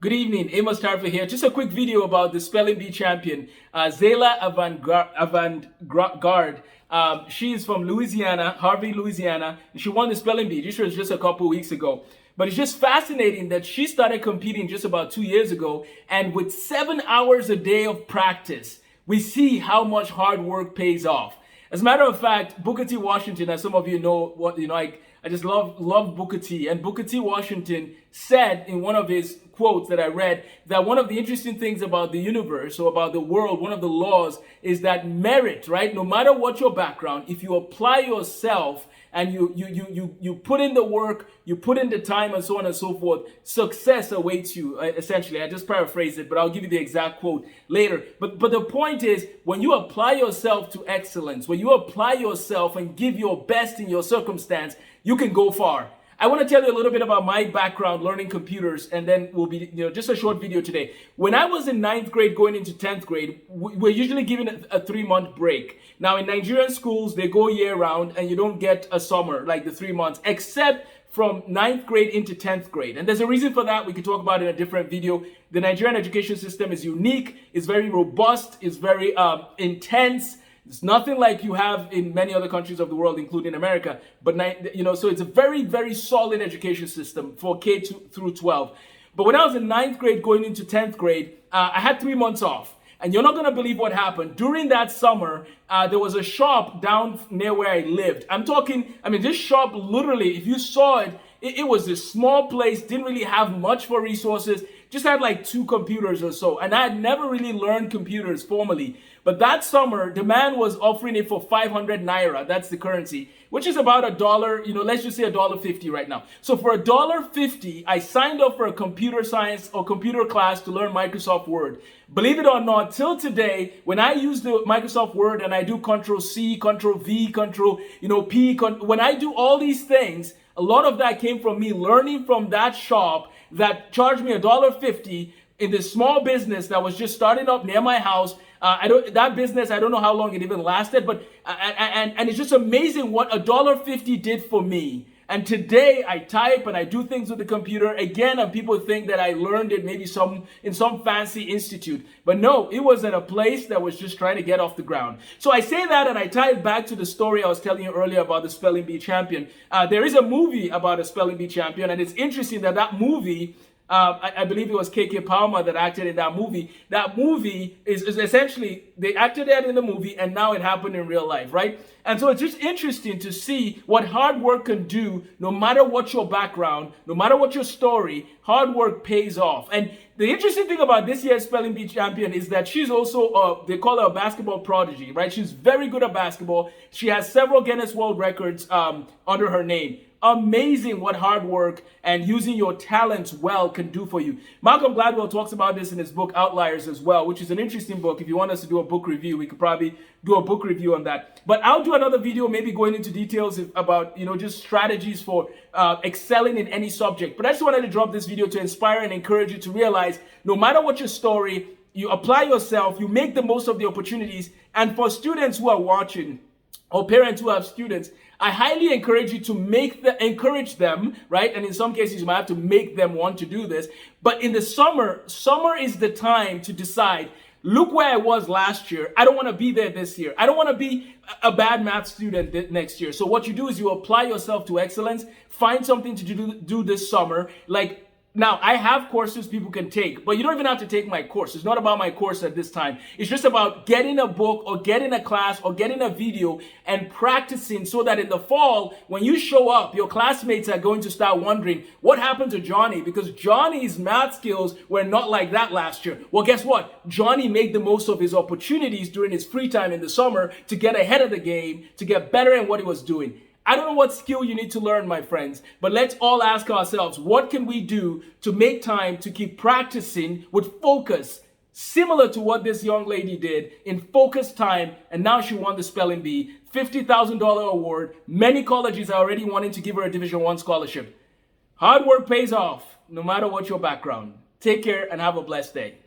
Good evening, Amos Tarfa here. Just a quick video about the spelling bee champion, Zayla Avant-Garde. She's from Louisiana, Harvey, Louisiana. She won the spelling bee. This was just a couple weeks ago. But it's just fascinating that she started competing just about 2 years ago. And with 7 hours a day of practice, we see how much hard work pays off. As a matter of fact, Booker T. Washington, as some of you know, I just love Booker T. And Booker T. Washington said in one of his quotes that I read that one of the interesting things about the universe or about the world, one of the laws is that merit, right? No matter what your background, if you apply yourself and you put in the work, you put in the time and so on and so forth, success awaits you, essentially. I just paraphrase it, but I'll give you the exact quote later. But the point is, when you apply yourself to excellence, when you apply yourself and give your best in your circumstance, you can go far. I want to tell you a little bit about my background learning computers, and then we'll be, just a short video today. When I was in 9th grade going into 10th grade, we're usually given a 3-month break. Now in Nigerian schools, they go year round and you don't get a summer like the 3 months, except from 9th grade into 10th grade. And there's a reason for that. We could talk about it in a different video. The Nigerian education system is unique, it's very robust, it's very intense. It's nothing like you have in many other countries of the world, including America. But, so it's a very, very solid education system for K through 12. But when I was in 9th grade going into 10th grade, I had 3 months off. And you're not going to believe what happened. During that summer, there was a shop down near where I lived. This shop, literally, if you saw it, it was a small place, didn't really have much for resources, just had like 2 computers or so. And I had never really learned computers formally. But that summer, the man was offering it for 500 naira. That's the currency, which is about $1, let's just say $1.50 right now. So for $1.50, I signed up for a computer science or computer class to learn Microsoft Word. Believe it or not, till today, when I use the Microsoft Word and I do Control-C, Control-V, Control-P, when I do all these things, a lot of that came from me learning from that shop that charged me $1.50 in this small business that was just starting up near my house. That business, I don't know how long it even lasted, but and it's just amazing what $1.50 did for me. And today I type and I do things with the computer again, and people think that I learned it maybe in some fancy institute. But no, it was at a place that was just trying to get off the ground. So I say that and I tie it back to the story I was telling you earlier about the spelling bee champion. There is a movie about a spelling bee champion, and it's interesting that that movie, I believe it was KK Palmer that acted in that movie. That movie is essentially, they acted that in the movie and now it happened in real life, right? And so it's just interesting to see what hard work can do. No matter what your background, no matter what your story, hard work pays off. And the interesting thing about this year's spelling bee champion is that she's also, they call her a basketball prodigy, right? She's very good at basketball. She has several Guinness World Records under her name. Amazing what hard work and using your talents well can do for you. Malcolm Gladwell talks about this in his book Outliers as well, which is an interesting book. If you want us to do a book review, we could probably do a book review on that. But I'll do another video maybe going into details about, just strategies for excelling in any subject. But I just wanted to drop this video to inspire and encourage you to realize no matter what your story, you apply yourself, you make the most of the opportunities. And for students who are watching or parents who have students, I highly encourage you to encourage them, right? And in some cases, you might have to make them want to do this. But in the summer is the time to decide, look where I was last year. I don't want to be there this year. I don't want to be a bad math student next year. So what you do is you apply yourself to excellence, find something to do this summer. Now, I have courses people can take, but you don't even have to take my course. It's not about my course at this time. It's just about getting a book or getting a class or getting a video and practicing so that in the fall, when you show up, your classmates are going to start wondering, what happened to Johnny? Because Johnny's math skills were not like that last year. Well, guess what? Johnny made the most of his opportunities during his free time in the summer to get ahead of the game, to get better in what he was doing. I don't know what skill you need to learn, my friends, but let's all ask ourselves, what can we do to make time to keep practicing with focus, similar to what this young lady did in focused time, and now she won the spelling bee, $50,000 award. Many colleges are already wanting to give her a Division I scholarship. Hard work pays off, no matter what your background. Take care and have a blessed day.